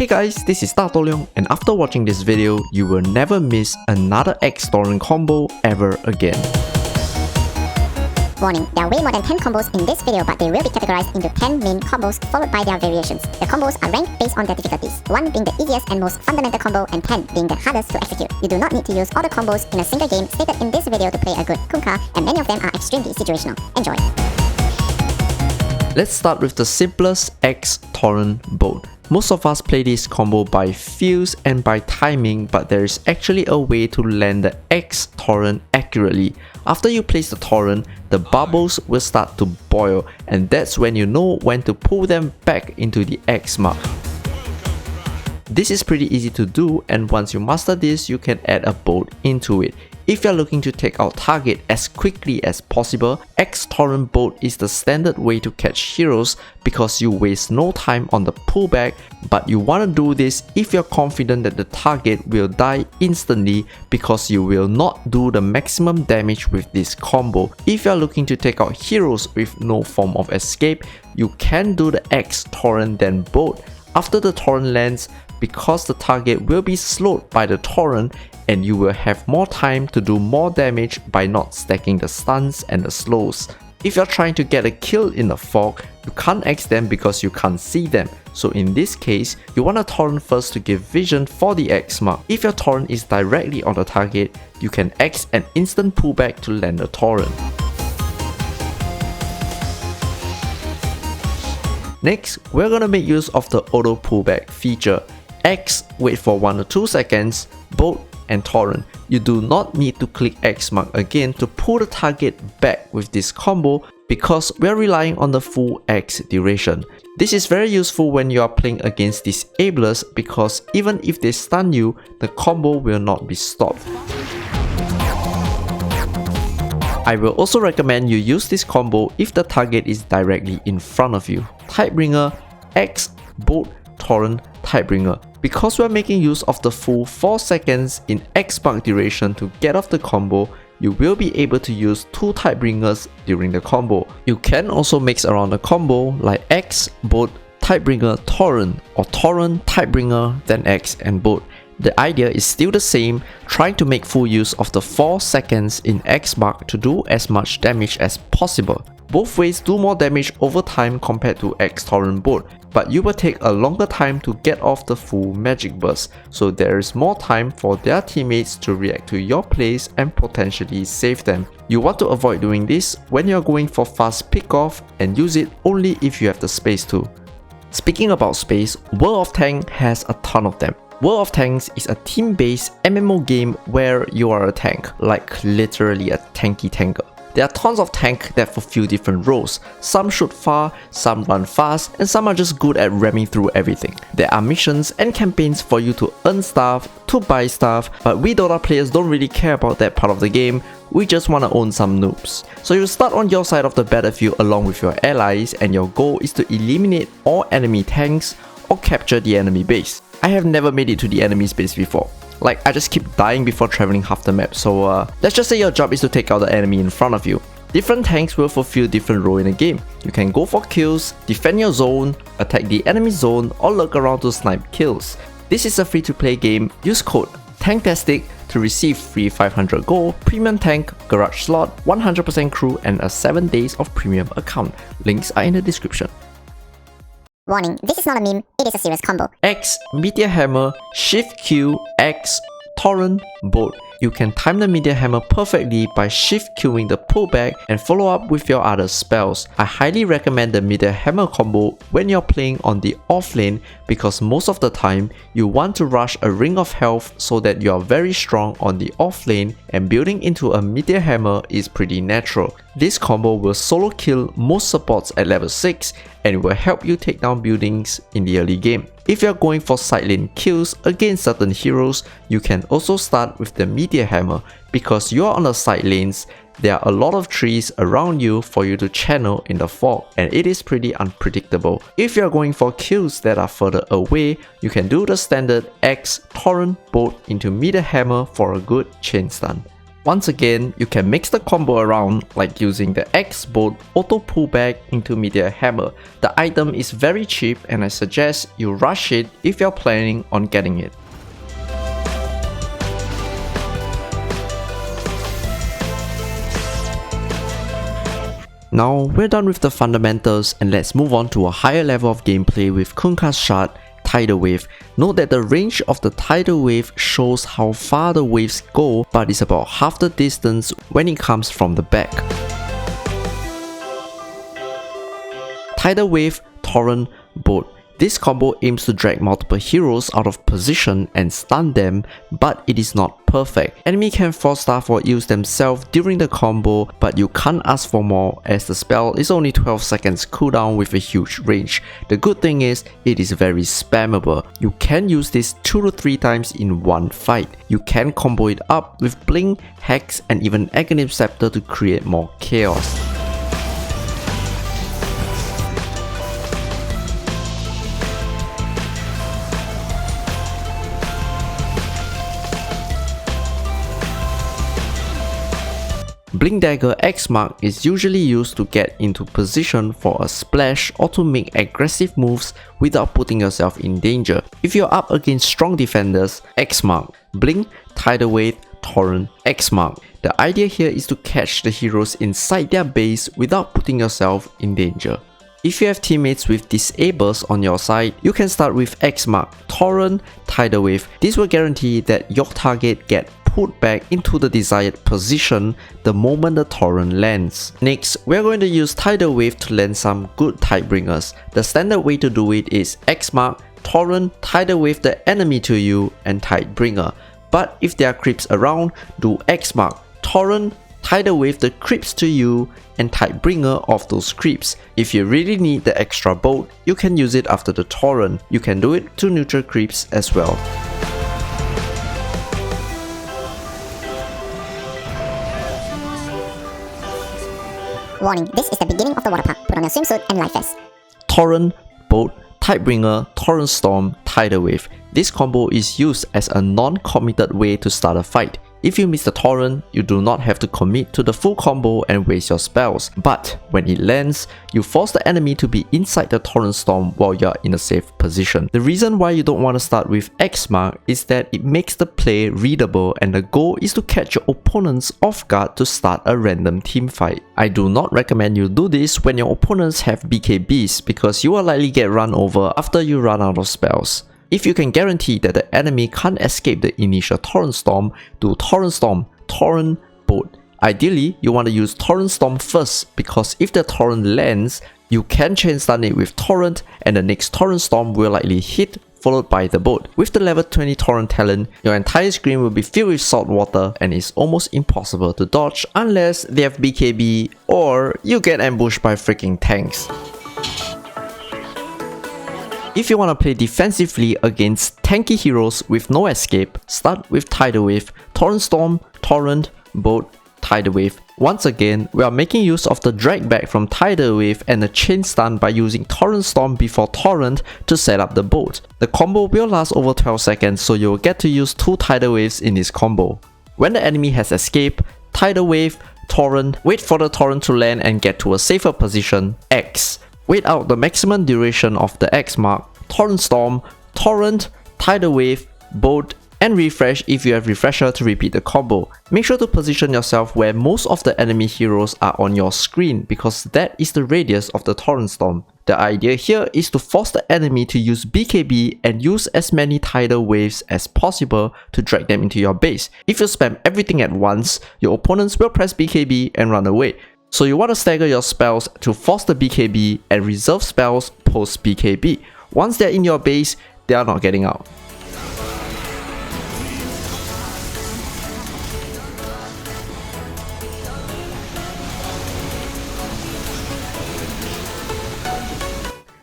Hey guys, this is Dato Leong, and after watching this video, you will never miss another X Torrent combo ever again. Warning, there are way more than 10 combos in this video, but they will be categorized into 10 main combos followed by their variations. The combos are ranked based on their difficulties, 1 being the easiest and most fundamental combo and 10 being the hardest to execute. You do not need to use all the combos in a single game stated in this video to play a good Kunkka, and many of them are extremely situational. Enjoy! Let's start with the simplest X Torrent boat. Most of us play this combo by feels and by timing, but there is actually a way to land the X Torrent accurately. After you place the torrent, the bubbles will start to boil, and that's when you know when to pull them back into the X mark. This is pretty easy to do, and once you master this, you can add a boat into it. If you're looking to take out target as quickly as possible, X Torrent boat is the standard way to catch heroes because you waste no time on the pullback, but you want to do this if you're confident that the target will die instantly because you will not do the maximum damage with this combo. If you're looking to take out heroes with no form of escape, you can do the X Torrent then boat. After the torrent lands, because the target will be slowed by the torrent, and you will have more time to do more damage by not stacking the stuns and the slows. If you're trying to get a kill in the fog, you can't X them because you can't see them. So in this case, you want a torrent first to give vision for the X mark. If your torrent is directly on the target, you can X an instant pullback to land the torrent. Next, we're gonna make use of the auto pullback feature. X, wait for 1 or 2 seconds, boat, and torrent. You do not need to click X mark again to pull the target back with this combo because we're relying on the full X duration. This is very useful when you are playing against disablers because even if they stun you, the combo will not be stopped. I will also recommend you use this combo if the target is directly in front of you. Tidebringer, X, boat, torrent, Tidebringer. Because we're making use of the full 4 seconds in X mark duration to get off the combo, you will be able to use 2 Tidebringers during the combo. You can also mix around the combo like X, boat, Tidebringer, torrent, or torrent, Tidebringer, then X and boat. The idea is still the same, trying to make full use of the 4 seconds in X mark to do as much damage as possible. Both ways do more damage over time compared to X Torrent boat, but you will take a longer time to get off the full magic burst, so there is more time for their teammates to react to your plays and potentially save them. You want to avoid doing this when you're going for fast pick-off and use it only if you have the space to. Speaking about space, World of Tanks has a ton of them. World of Tanks is a team-based MMO game where you are a tank, like literally a tanky tanker. There are tons of tanks that fulfill different roles. Some shoot far, some run fast, and some are just good at ramming through everything. There are missions and campaigns for you to earn stuff, to buy stuff, but we Dota players don't really care about that part of the game. We just want to own some noobs. So you start on your side of the battlefield along with your allies, and your goal is to eliminate all enemy tanks or capture the enemy base. I have never made it to the enemy base before. Like, I just keep dying before traveling half the map, so let's just say your job is to take out the enemy in front of you. Different tanks will fulfill different roles in the game. You can go for kills, defend your zone, attack the enemy zone, or lurk around to snipe kills. This is a free-to-play game. Use code TANKTASTIC to receive free 500 gold, premium tank, garage slot, 100% crew, and a 7 days of premium account. Links are in the description. Warning, this is not a meme, it is a serious combo. X, Meteor Hammer, Shift Q, X, Torrent, boat. You can time the Meteor Hammer perfectly by shift queuing the pullback and follow up with your other spells. I highly recommend the Meteor Hammer combo when you're playing on the off lane because most of the time you want to rush a ring of health so that you are very strong on the off lane, and building into a Meteor Hammer is pretty natural. This combo will solo kill most supports at level 6 and will help you take down buildings in the early game. If you're going for side lane kills against certain heroes, you can also start with the Meteor Hammer because you're on the side lanes. There are a lot of trees around you for you to channel in the fog, and it is pretty unpredictable. If you're going for kills that are further away, you can do the standard X Torrent boat into Meteor Hammer for a good chain stun. Once again, you can mix the combo around like using the X Bolt Auto Pullback into Meteor Hammer. The item is very cheap and I suggest you rush it if you're planning on getting it. Now we're done with the fundamentals and let's move on to a higher level of gameplay with Kunkka's Shard, Tidal Wave. Note that the range of the Tidal Wave shows how far the waves go, but it's about half the distance when it comes from the back. Tidal Wave, Torrent, Bolt. This combo aims to drag multiple heroes out of position and stun them, but it is not perfect. Enemy can force staff or use themselves during the combo, but you can't ask for more as the spell is only 12 seconds cooldown with a huge range. The good thing is, it is very spammable. You can use this 2 to 3 times in one fight. You can combo it up with Blink, Hex and even Aghanim Scepter to create more chaos. Blink Dagger X Mark is usually used to get into position for a splash or to make aggressive moves without putting yourself in danger. If you're up against strong defenders, X Mark, Blink, Tidal Wave, Torrent, X Mark. The idea here is to catch the heroes inside their base without putting yourself in danger. If you have teammates with disables on your side, you can start with X Mark, Torrent, Tidal Wave. This will guarantee that your target get put back into the desired position the moment the Torrent lands. Next, we're going to use Tidal Wave to land some good Tidebringers. The standard way to do it is X Mark, Torrent, Tidal Wave the enemy to you and Tidebringer. But if there are creeps around, do X Mark, Torrent, Tidal Wave the creeps to you and Tidebringer of those creeps. If you really need the extra bolt, you can use it after the Torrent. You can do it to neutral creeps as well. Warning, this is the beginning of the water park. Put on your swimsuit and life vest. Torrent, Bolt, Tidebringer, Torrent Storm, Tidal Wave. This combo is used as a non-committed way to start a fight. If you miss the Torrent, you do not have to commit to the full combo and waste your spells. But when it lands, you force the enemy to be inside the Torrent Storm while you're in a safe position. The reason why you don't want to start with X Mark is that it makes the play readable and the goal is to catch your opponents off guard to start a random team fight. I do not recommend you do this when your opponents have BKBs because you will likely get run over after you run out of spells. If you can guarantee that the enemy can't escape the initial Torrent Storm, do Torrent Storm, Torrent, Bolt. Ideally, you want to use Torrent Storm first because if the Torrent lands, you can chain stun it with Torrent and the next Torrent Storm will likely hit followed by the boat. With the level 20 Torrent talent, your entire screen will be filled with salt water and is almost impossible to dodge unless they have BKB or you get ambushed by freaking tanks. If you want to play defensively against tanky heroes with no escape, start with Tidal Wave, Torrent Storm, Torrent, Bolt, Tidal Wave. Once again, we are making use of the drag back from Tidal Wave and the chain stun by using Torrent Storm before Torrent to set up the boat. The combo will last over 12 seconds, so you will get to use 2 Tidal Waves in this combo. When the enemy has escaped, Tidal Wave, Torrent, wait for the Torrent to land and get to a safer position, X. Wait out the maximum duration of the X Mark, Torrent Storm, Torrent, Tidal Wave, Bolt, and refresh if you have refresher to repeat the combo. Make sure to position yourself where most of the enemy heroes are on your screen because that is the radius of the Torrent Storm. The idea here is to force the enemy to use BKB and use as many Tidal Waves as possible to drag them into your base. If you spam everything at once, your opponents will press BKB and run away. So you want to stagger your spells to force the BKB and reserve spells post BKB. Once they're in your base, they are not getting out.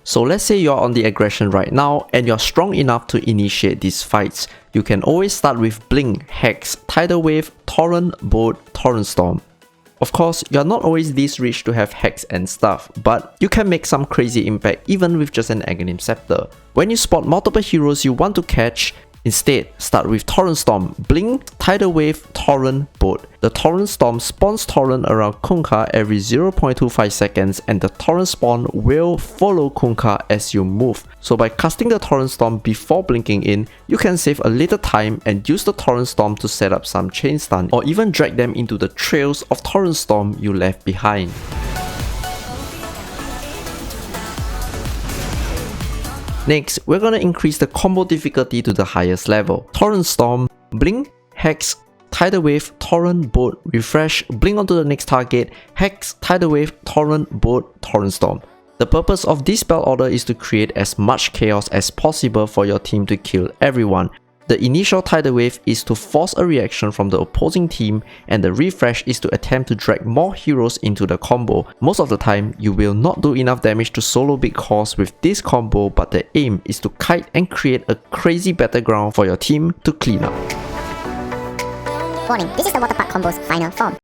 So let's say you're on the aggression right now and you're strong enough to initiate these fights. You can always start with Blink, Hex, Tidal Wave, Torrent, Bolt, Torrent Storm. Of course, you're not always this rich to have Hex and stuff, but you can make some crazy impact even with just an Aghanim Scepter. When you spot multiple heroes you want to catch, Instead, start with Torrent Storm, Blink, Tidal Wave, Torrent, Boat. The Torrent Storm spawns Torrent around Kunkka every 0.25 seconds and the Torrent spawn will follow Kunkka as you move. So by casting the Torrent Storm before blinking in, you can save a little time and use the Torrent Storm to set up some chain stun or even drag them into the trails of Torrent Storm you left behind. Next, we're gonna increase the combo difficulty to the highest level. Torrent Storm, Blink, Hex, Tidal Wave, Torrent, Boat, Refresh, Blink onto the next target, Hex, Tidal Wave, Torrent, Boat, Torrent Storm. The purpose of this spell order is to create as much chaos as possible for your team to kill everyone. The initial Tidal Wave is to force a reaction from the opposing team, and the Refresh is to attempt to drag more heroes into the combo. Most of the time, you will not do enough damage to solo big cores with this combo, but the aim is to kite and create a crazy battleground for your team to clean up. Warning, this is the Waterpark combo's final form.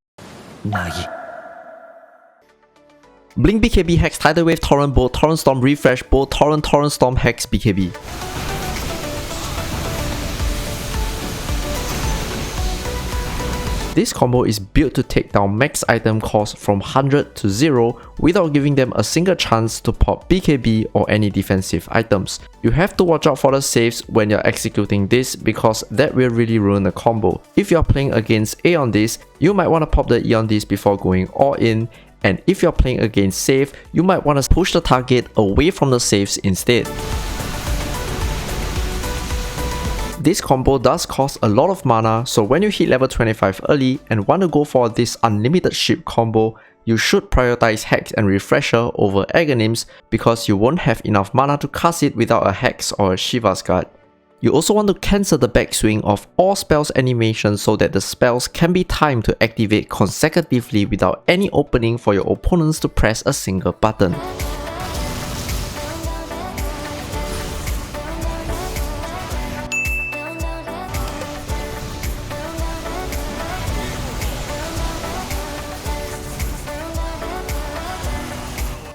Blink BKB, Hex, Tidal Wave, Torrent, Boat, Torrent Storm, Refresh, Boat, Torrent, Torrent Storm, Hex, BKB. This combo is built to take down max item cost from 100 to 0 without giving them a single chance to pop BKB or any defensive items. You have to watch out for the saves when you're executing this because that will really ruin the combo. If you're playing against Aeon Disc, you might want to pop the Aeon Disc before going all in, and if you're playing against save, you might want to push the target away from the saves instead. This combo does cost a lot of mana, so when you hit level 25 early and want to go for this unlimited ship combo, you should prioritize Hex and Refresher over Aghanims because you won't have enough mana to cast it without a Hex or a Shiva's Guard. You also want to cancel the backswing of all spells animations so that the spells can be timed to activate consecutively without any opening for your opponents to press a single button.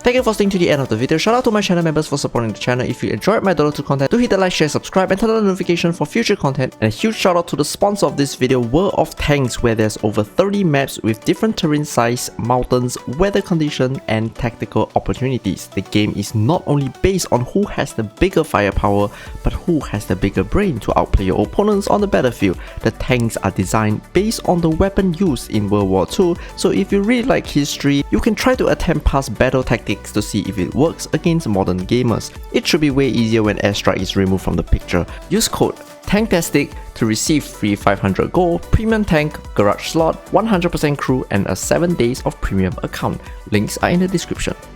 Thank you for staying to the end of the video. Shout out to my channel members for supporting the channel. If you enjoyed my Dota 2 content, do hit the like, share, subscribe and turn on the notification for future content. And a huge shout out to the sponsor of this video, World of Tanks, where there's over 30 maps with different terrain size, mountains, weather condition and tactical opportunities. The game is not only based on who has the bigger firepower, but who has the bigger brain to outplay your opponents on the battlefield. The tanks are designed based on the weapon used in World War II, so if you really like history, you can try to attempt past battle tactics to see if it works against modern gamers. It should be way easier when airstrike is removed from the picture. Use code TANKTASTIC to receive free 500 gold, premium tank, garage slot, 100% crew and a 7 days of premium account. Links are in the description.